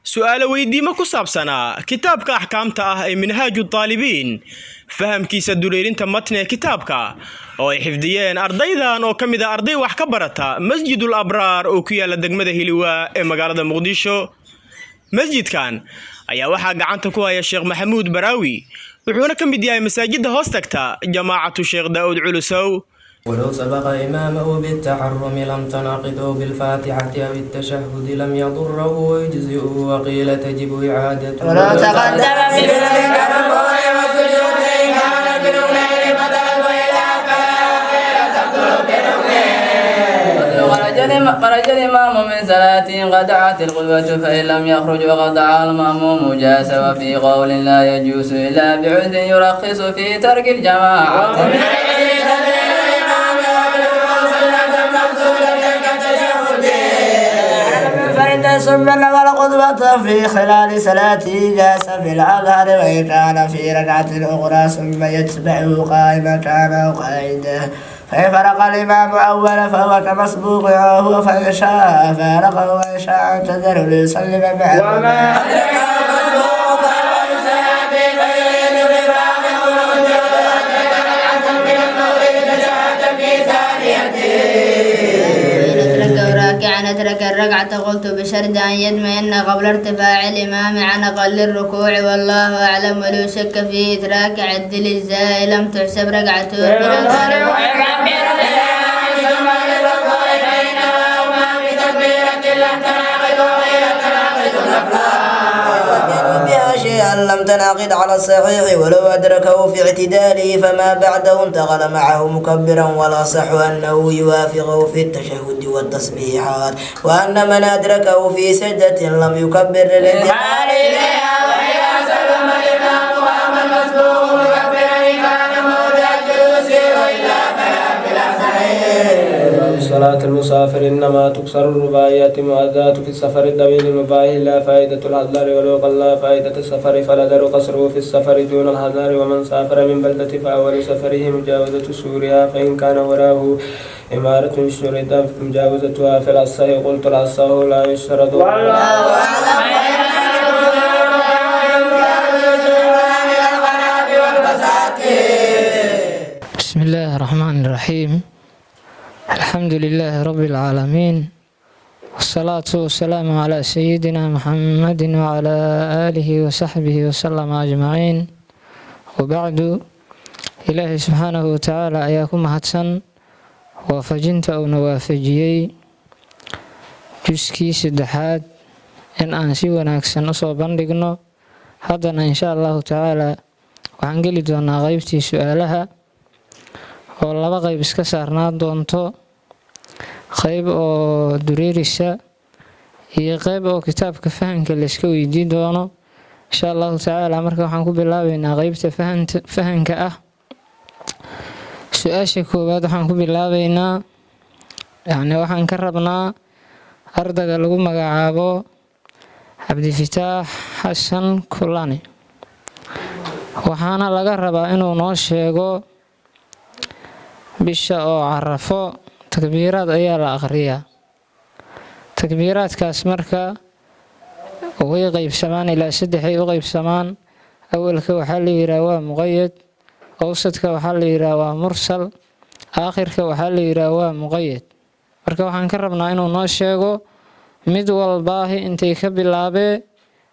سؤال ويدي ما كسابسنا كتابك أحكامته أي منهاج الطالبين فهم كيس الدوليرين تمتنا كتابك أو حفظيين أرضيدان أو كمذا أرضي وحكبرتا مسجد الأبرار أو كيا لدقمده هلواء مقالة مقديشو مسجد كان أيا waxaa gacanta ku haya Sheekh Maxamuud Baraawi wuxuuna ka mid yahay masaajidda hoostagta jamaacatu Sheekh Daawud Culusow ولو سبق إمامه بالتحرم لم تناقضه بالفاتحة أو التشهد لم يضره ويجزئه وقيل تجب إعادته ولو تقدم بفعل الركوع والسجود إن كان بركنين بدلا وإلا فلا تبطل بركنين خرج الإمام من صلاته قطعت القدوة فإن لم يخرج وقطع المأموم جاز وفي قول لا يجوز إلا بعذر يرخص في ترك الجماعة ثم لغى القدوة في خلال صلاته جاس في الأظهر وإن كان في ركعة أخرى ثم يتبعه قائما كان أو قائدا فإن فرق الإمام أولا فهو كمسبوق وهو فإن شاء فارقه وإن شاء اعتذر ليسلم معه أدرك الركعة قلت بشرط أن يطمئن قبل ارتفاع الإمام عن أقل الركوع والله أعلم ولو شك في إدراك عدل الزائل لم تحسب ركعته لم تنعقد على الصحيح ولو أدركه في اعتداله فما بعده انتقل معه مكبرا ولا صح أنه يوافقه في التشهد والتسبيحات وأن من أدركه في سجدة لم يكبر للانتقال إليها وهي سلم الإمام وأما المسبوق مكبرا كان موضع الجلوس وإلا فلا بلا صحيح. صلاة المسافر إنما تكسر الرباعيات مؤدات في السفر الطويل المباح لا فائدة الحضر ولو قل فائدة السفر فلدر قصره في السفر دون الحضر ومن سافر من بلدة فأول سفره مجاوزة سوريا فإن كان وراه إمارة شرط مجاوزتها في الأصح قلت الأصح لا يشترط بسم الله الرحمن الرحيم الحمد لله رب العالمين والصلاة والسلام على سيدنا محمد وعلى آله وصحبه وسلم أجمعين وبعد إلهي سبحانه وتعالى أياكم هاتسن وفجنت أو نوافجيي جسكي سدحات إن أنسي وناكسن أصوى بندقنا هذا إن شاء الله تعالى وعنقلي دونا غيبتي سؤالها oo laba qayb iska saarnaa doonto qayb oo dureerisa iyo qayb oo kitaabka fahanka la iska weydiin doono insha Allah taala marka waxaan ku bilaabaynaa qaybta fahanka ah su'aasha koowaad waxaan ku bilaabaynaa waxaan ka rabnaa ardayga lagu magacaabo Cabdifataax Xasan Kulani waxaana laga rabaa inuu noo sheego bisha oo carafo takbiiraad ayaa la akhriyaa takbiiraadkaas marka way qaybsamaan ilaa 3 ay u qaybsamaan awalka waxa la yiraahdaa waa muqayyad awsadka waxa la yiraahdaa waa mursal aakhirka waxa la yiraahdaa waa muqayyad marka waxaan ka rabnaa inuu noo sheego mid walba intay ka bilaabee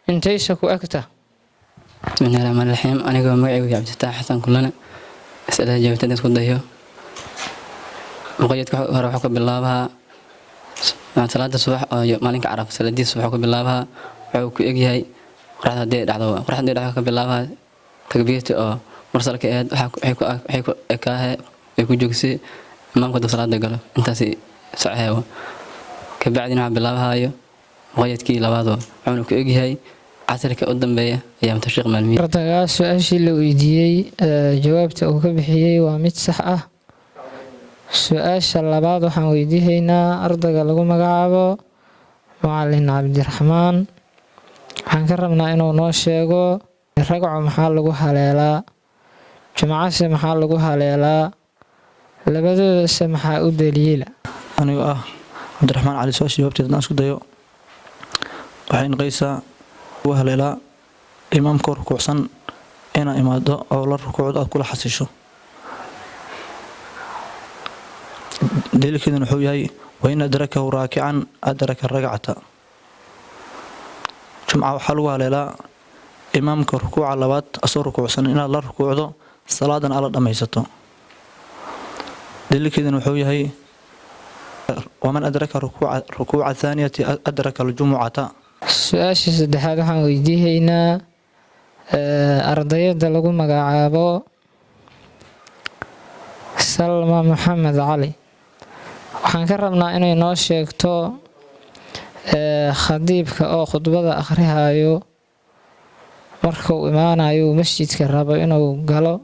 intaysa ku agta bismillaahi rahmaani rahiim aniga magacaygu Cabdifataax Xasan Kulani as'ala jawaabtada isku dayo مقيد هروح كبلابها ثلاثة صباح مالك عرف سلدي صباح كبلابها وعوك إجهاي قرحة دي دعوة قرحة دي دعوة كبلابها تكبيرت مرسل كأد حيكو إكاه يكو جوكسي ما كنت صلاة دقلة أنت سي سعيه كبعدين عبد الله هايو مقيد كي لبعضه عملك إجهاي عسرك قدام بيا أيام تشغل مالمي. رتقا سؤال اللي ويديي جوابته أو كبحيي وميت صحة su-aasha labaad waxaan weydiihaynaa ardayga lagu magacaabo macalin Cabdiraxmaan waxaan ka rabnaa inuu noo sheego ragco maxaa lagu haleelaa jumcase maxaa lagu haleelaa labadoodase maxaa u daliila anigu Cabdiraxmaan cali soo jawaabteedna isku dayo waxay noqonaysaa وهللا إمام كور كوسن أنا إمادة أو لا ركوع كل حسيشو دليل كده نحوي وإن أدركه راكعا أدرك الركعة جمعة حلوة هللا إمام كور ركوع لبات أصور كوسن إن لا ركوع ده صلاة على دميسته دليل كده نحوي ومن أدرك ركوع الثانية أدرك الجمعة. su-aasha saddexaad waxaan weydiihaynaa ardayada lagu magacaabo Salma Maxamed Cali. waxaan ka rabnaa inay noo sheegto khadiibka oo khudbada akhrihayo markuu imaanayo masjidka rabo inuu galo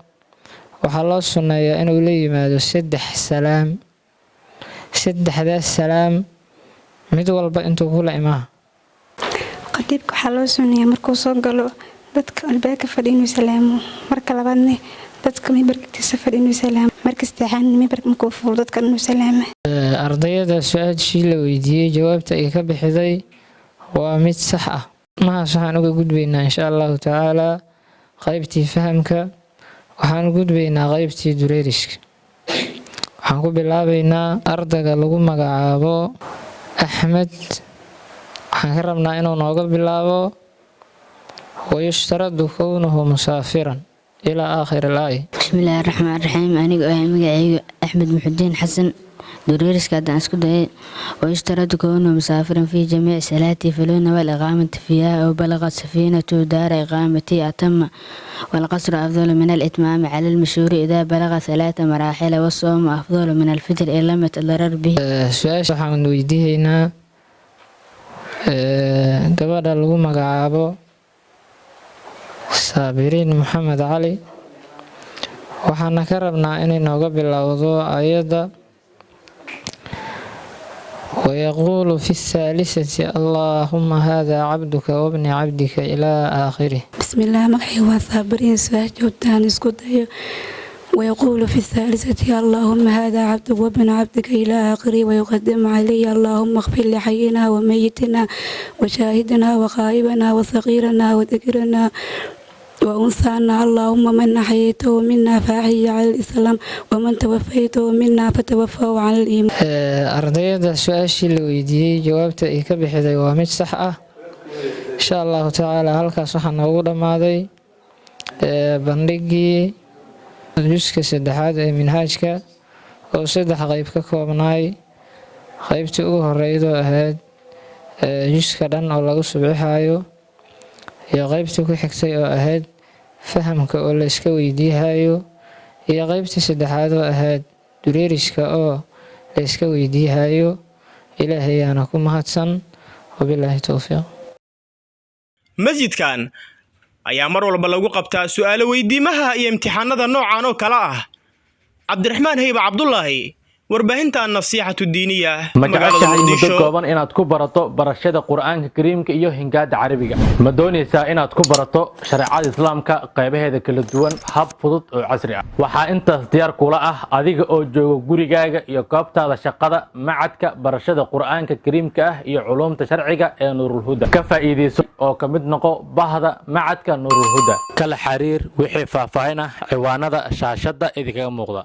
waxaa loo sunneeyaa inuu la yimaado 3 salaam. 3daas salaam mid walba intuu kula imaa. khadiibka waxaa loo sunneeyaa markuu soo galo dadka albaabka fadhiya inuu salaamo, marka labaadna dadka mimbarkiisa fadhiya inuu salaamo, marka saddexaadna mimbarka markuu fuulo dadka inuu salaamo. ardayda su-aashii la weydiiyey jawaabta ay ka bixiday waa mid sax ah. mahaas waxaan uga gudbaynaa insha allahu tacaala qaybtii fahamka. waxaan gudbaynaa qaybtii dureeriska. waxaan ku bilaabaynaa ardayga lagu magacaabo Axmed. waxaan ka rabnaa inuu nooga bilaabo wayushtaradu kownuhu musaafiran ilaa aakhir al-aaya. bismillaahi raxmaani raxiim. aniga oo magacayga Axmed Muxudiin Xasan dureeriska haddaan isku dayay wayushtaradu kownuhu musaafiran fii jamiici salaati faluna wal-iqaamati fiiha aw balaqat safiinatu daara iqaamati atama والقصر أفضل من الإتمام على المشهور إذا بلغ 3 مراحل والصوم أفضل من الفطر إن لم يتضرر به. su-aasha waxaan weydiihaynaa gabadha lagu magacaabo Saabiriin Maxamed Cali. waxaana ka rabnaa inay nooga bilowdo ayada ويقول في الثالثة اللهم هذا عبدك وابن عبدك إلى آخره. بسم الله مقحي وصابرين سؤال جوبتان اسكتايو. ويقول في الثالثة اللهم هذا عبدك وابن عبدك إلى آخره ويقدم علي اللهم اغفر لحينا وميتنا وشاهدنا وغائبنا وصغيرنا وذكرنا وأنثانا اللهم من أحييته منا فأحيي على الإسلام ومن توفيته منا فتوفه على الإيمان. ardayda su-aashii la weydiiyey jawaabta ay ka bixiday waa mid sax ah. insha allahu tacaala halkaas waxaa noogu dhammaaday bandhigii juska 3aad ee minhaajka oo 3 qayb ka koobnaay. qaybtii ugu horeydoo ahayd juska dhan oo lagu subcihayo iyo qaybtii ku xigtay oo ahayd fahamka oo la iska weydiihayo iyo qaybtii 3aad oo ahayd dureeriska oo la iska weydiihayo. ilaahay ayaana ku mahadsan. wabilaahi towfiiq. masjidkan ayaa mar walba lagu qabtaa su'aalo weydiimaha iyo imtixaanada noocan oo kala ah. Cabdiraxmaan Hayba Cabdullaahi, warbaahinta nasiixatu diiniya ma jeceshahay muddo kooban inaad ku barato barashada quraanka kariimka iyo hingaada carabiga. ma doonaysaa inaad ku barato shariicada islaamka qaybaheeda kala duwan hab fudud oo casri ah. waxaa intaas diyaar kula ah adiga oo jooga gurigaaga iyo goobtaada shaqada macadka barashada quraanka kariimka ah iyo culuumta sharciga ee Nuurul Huda. ka faa'iideyso oo ka mid noqo bahda macadka Nuurul Huda. kala xiriir wixii faahfaahin ah ciwaanada shaashada idinkaga muuqda.